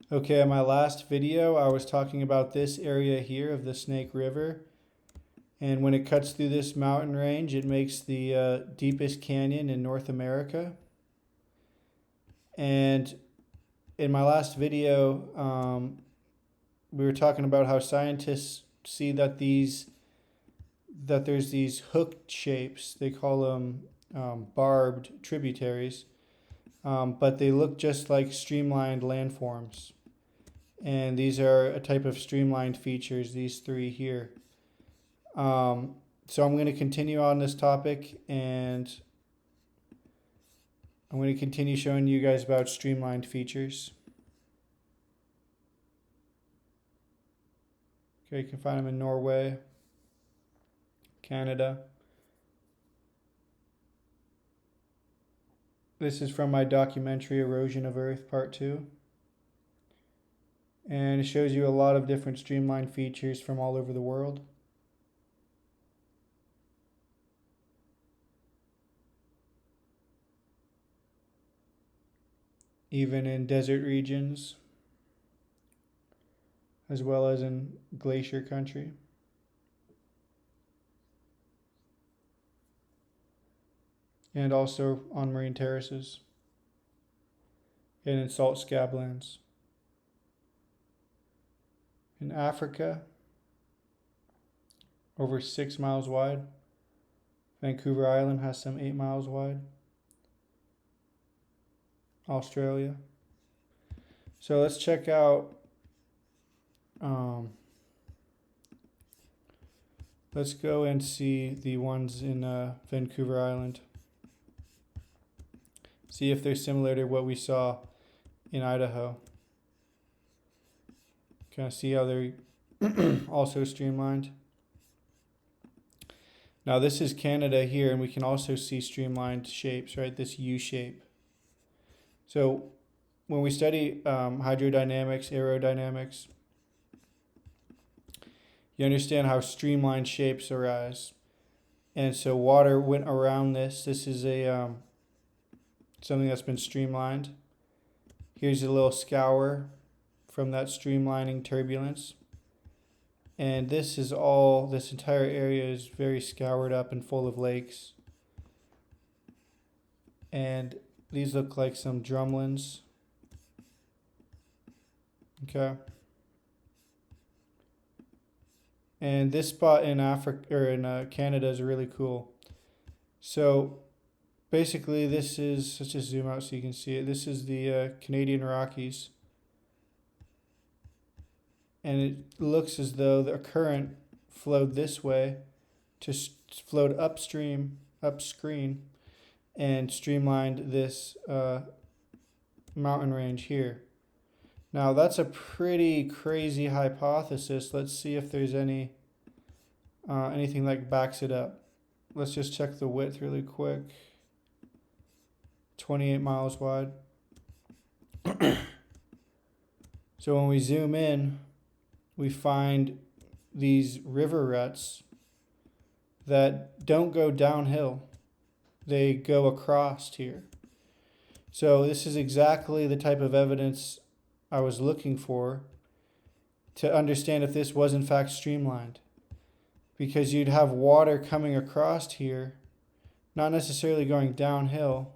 Okay, in my last video, I was talking about this area here of the Snake River. And when it cuts through this mountain range, it makes the deepest canyon in North America. And in my last video, we were talking about how scientists see that there's these hooked shapes. They call them barbed tributaries, but they look just like streamlined landforms. And these are a type of streamlined features, these three here. So I'm going to continue on this topic, and I'm going to continue showing you guys about streamlined features. Okay, you can find them in Norway, Canada. This is from my documentary Erosion of Earth Part 2. And it shows you a lot of different streamlined features from all over the world. Even in desert regions, as well as in glacier country. And also on marine terraces and in salt scablands. In Africa, over 6 miles wide. Vancouver Island has some 8 miles wide. Australia. So let's check out, let's go and see the ones in Vancouver Island. See if they're similar to what we saw in Idaho. Kind of see how they're also streamlined. Now this is Canada here, and we can also see streamlined shapes, right? This U shape. So when we study hydrodynamics, aerodynamics, you understand how streamlined shapes arise. And so water went around this. This is a something that's been streamlined. Here's a little scour from that streamlining turbulence. And this entire area is very scoured up and full of lakes. And these look like some drumlins. Okay. And this spot in Africa or in Canada is really cool. So basically this is, let's just zoom out so you can see it. This is the Canadian Rockies. And it looks as though the current flowed this way to flowed upstream, and streamlined this mountain range here. Now that's a pretty crazy hypothesis. Let's see if there's anything that backs it up. Let's just check the width really quick. 28 miles wide. So when we zoom in, we find these river ruts that don't go downhill. They go across here. So this is exactly the type of evidence I was looking for to understand if this was in fact streamlined. Because you'd have water coming across here, not necessarily going downhill,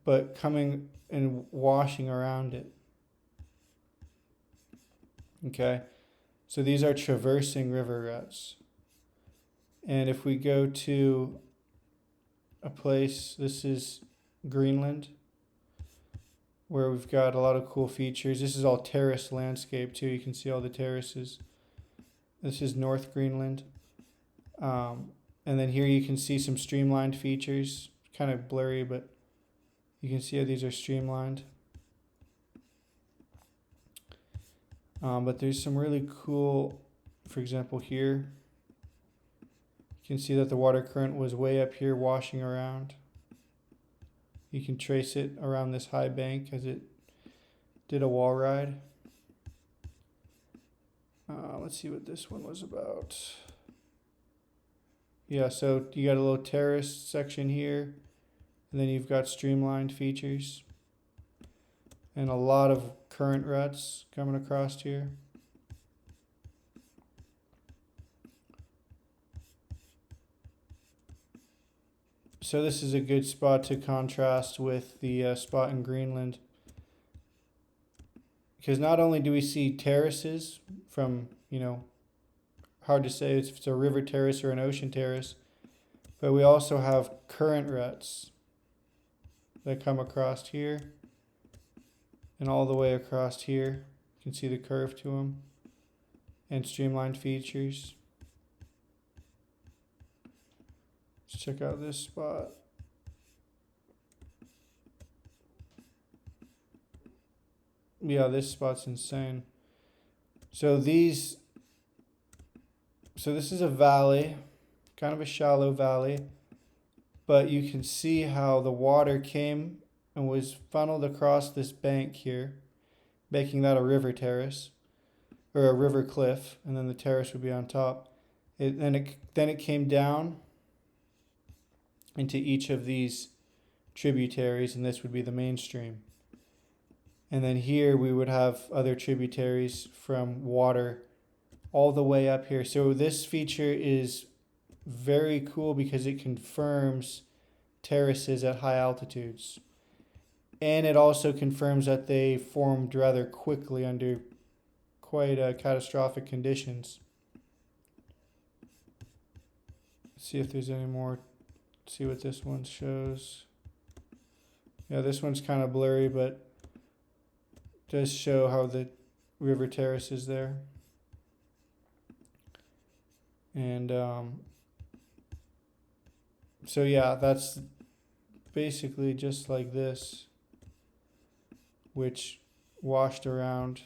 but coming and washing around it. Okay, so these are traversing river ruts. And if we go to a place, this is Greenland, where we've got a lot of cool features. This is all terrace landscape too. You can see all the terraces. This is North Greenland. And then here you can see some streamlined features. Kind of blurry, but you can see how these are streamlined. But there's some really cool, for example here, you can see that the water current was way up here washing around. You can trace it around this high bank as it did a wall ride. Let's see what this one was about. Yeah, so you got a little terrace section here, and then you've got streamlined features. and a lot of current ruts coming across here. So this is a good spot to contrast with the spot in Greenland, because not only do we see terraces from, hard to say if it's a river terrace or an ocean terrace, but we also have current ruts that come across here and all the way across here. You can see the curve to them and streamlined features. Let's check out this spot. Yeah, this spot's insane. So this is a valley, kind of a shallow valley, but you can see how the water came and was funneled across this bank here, making that a river terrace or a river cliff, and then the terrace would be on top. Then it came down into each of these tributaries, and this would be the main stream. And then here we would have other tributaries from water all the way up here. So this feature is very cool because it confirms terraces at high altitudes. And it also confirms that they formed rather quickly under quite catastrophic conditions. Let's see if there's any more. See what this one shows. Yeah, this one's kind of blurry, but does show how the river terrace is there. And so yeah, that's basically just like this, which washed around,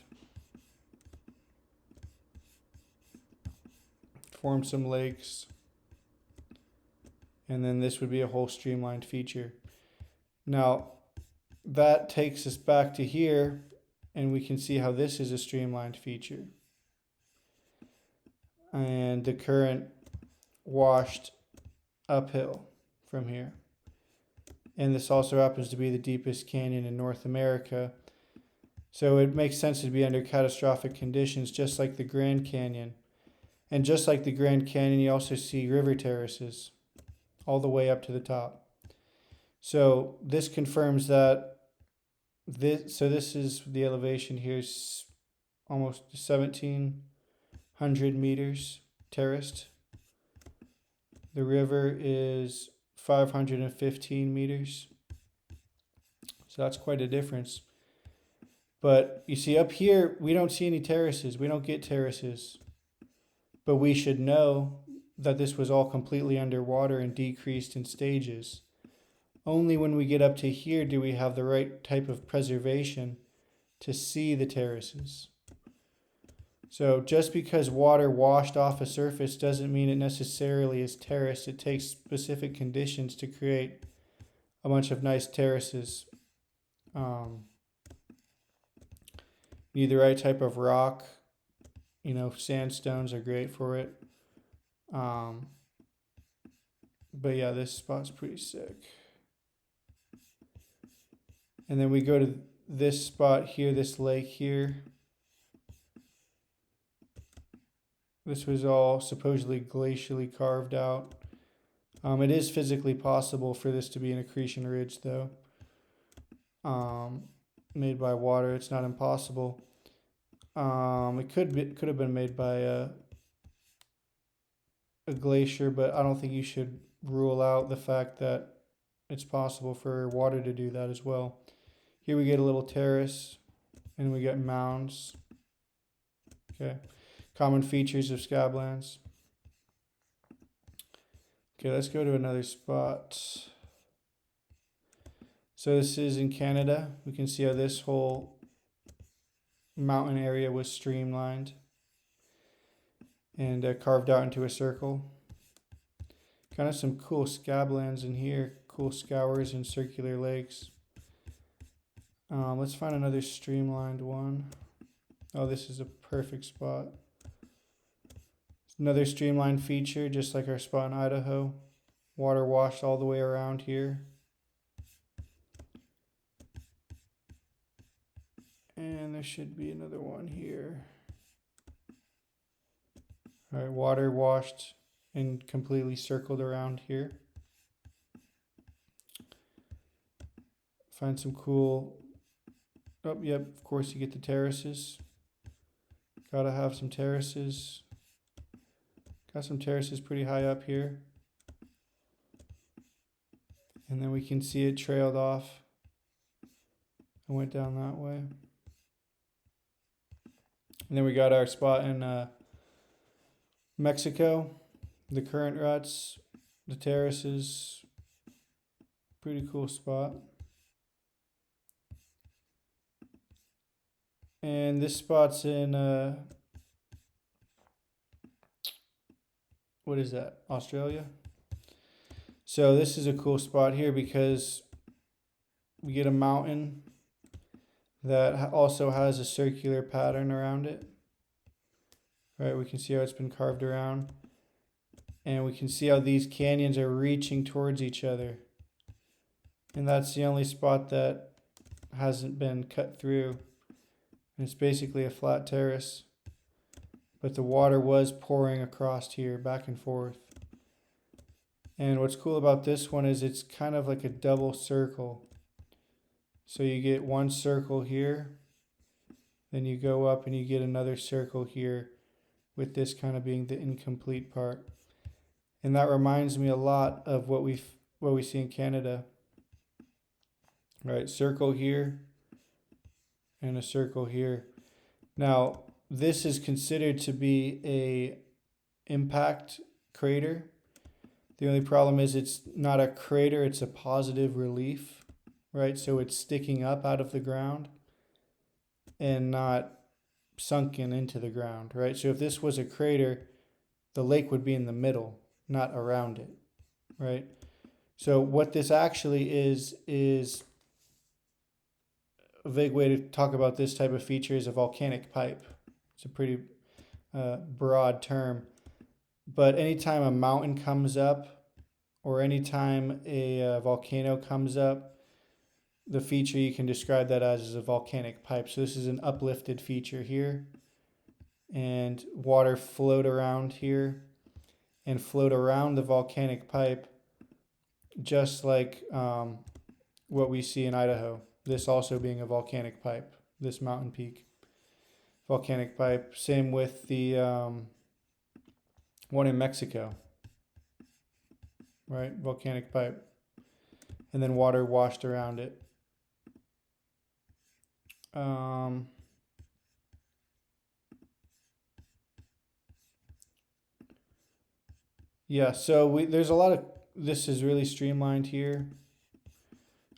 formed some lakes, and then this would be a whole streamlined feature. Now that takes us back to here, and we can see how this is a streamlined feature. And the current washed uphill from here. And this also happens to be the deepest canyon in North America. So it makes sense to be under catastrophic conditions, just like the Grand Canyon. And just like the Grand Canyon, you also see river terraces all the way up to the top. So this confirms that this is the elevation here, is almost 1,700 meters terraced. The river is 515 meters. So that's quite a difference. But you see up here, we don't see any terraces. We don't get terraces. But we should know that this was all completely underwater and decreased in stages. Only when we get up to here do we have the right type of preservation to see the terraces. So just because water washed off a surface doesn't mean it necessarily is terraced. It takes specific conditions to create a bunch of nice terraces. Need the right type of rock. Sandstones are great for it. But yeah, this spot's pretty sick. And then we go to this spot here, this lake here. This was all supposedly glacially carved out. It is physically possible for this to be an accretion ridge, though. Made by water, it's not impossible. It could have been made by a glacier, but I don't think you should rule out the fact that it's possible for water to do that as well. Here we get a little terrace, and we get mounds. Okay, common features of scablands. Okay, let's go to another spot. So this is in Canada. We can see how this whole mountain area was streamlined and carved out into a circle. Kind of some cool scablands in here, cool scours and circular lakes. Let's find another streamlined one. Oh, this is a perfect spot. Another streamlined feature, just like our spot in Idaho. Water washed all the way around here. And there should be another one here. All right, water washed and completely circled around here. Find some cool, oh, yep, of course you get the terraces. Gotta have some terraces. Got some terraces pretty high up here. And then we can see it trailed off. I went down that way. And then we got our spot in Mexico. The current ruts, the terraces. Pretty cool spot. And this spot's in, what is that, Australia? So this is a cool spot here because we get a mountain that also has a circular pattern around it. Right, we can see how it's been carved around. And we can see how these canyons are reaching towards each other. And that's the only spot that hasn't been cut through. And it's basically a flat terrace. But the water was pouring across here, back and forth. And what's cool about this one is it's kind of like a double circle. So you get one circle here, then you go up and you get another circle here, with this kind of being the incomplete part. And that reminds me a lot of what we see in Canada. Right, circle here and a circle here. Now, this is considered to be a impact crater. The only problem is it's not a crater, it's a positive relief. Right, so it's sticking up out of the ground and not sunken into the ground, right? So if this was a crater, the lake would be in the middle, not around it, right? So what this actually is a vague way to talk about this type of feature is a volcanic pipe. It's a pretty broad term. But anytime a mountain comes up or anytime a volcano comes up, the feature you can describe that as is a volcanic pipe. So this is an uplifted feature here. And water float around here and float around the volcanic pipe, just like what we see in Idaho. This also being a volcanic pipe, this mountain peak. Volcanic pipe. Same with the one in Mexico. Right? Volcanic pipe. And then water washed around it. Yeah, so there's a lot of, this is really streamlined here.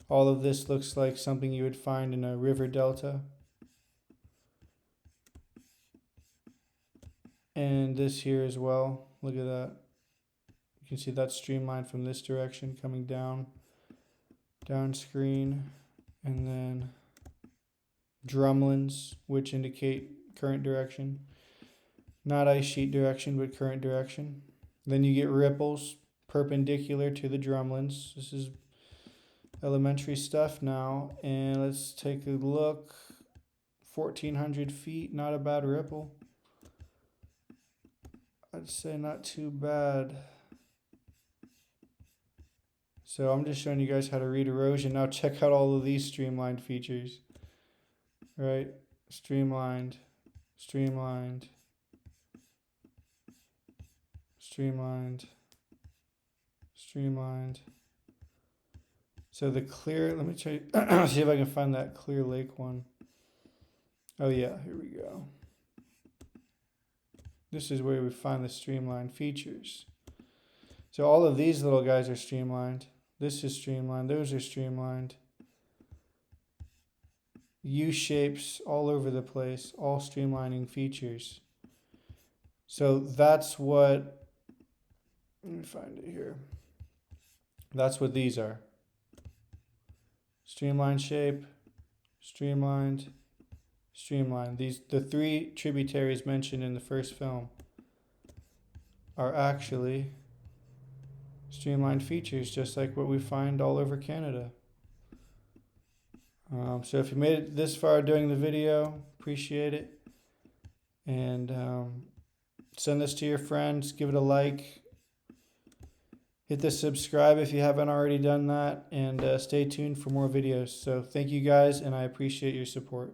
All of this looks like something you would find in a river delta. And this here as well, look at that. You can see that's streamlined from this direction coming down screen, and then drumlins, which indicate current direction. Not ice sheet direction, but current direction. Then you get ripples perpendicular to the drumlins. This is elementary stuff now. And let's take a look. 1,400 feet, not a bad ripple. I'd say not too bad. So I'm just showing you guys how to read erosion. Now check out all of these streamlined features. Right? Streamlined, streamlined, streamlined, streamlined. So the clear, let me try, see if I can find that Clear Lake one. Oh yeah, here we go. This is where we find the streamlined features. So all of these little guys are streamlined. This is streamlined, those are streamlined. U-shapes all over the place, all streamlining features. So that's what, let me find it here. That's what these are. Streamlined shape, streamlined, streamlined. The three tributaries mentioned in the first film are actually streamlined features, just like what we find all over Canada. So if you made it this far during the video, appreciate it. And send this to your friends, give it a like. Hit the subscribe if you haven't already done that, and stay tuned for more videos. So thank you guys, and I appreciate your support.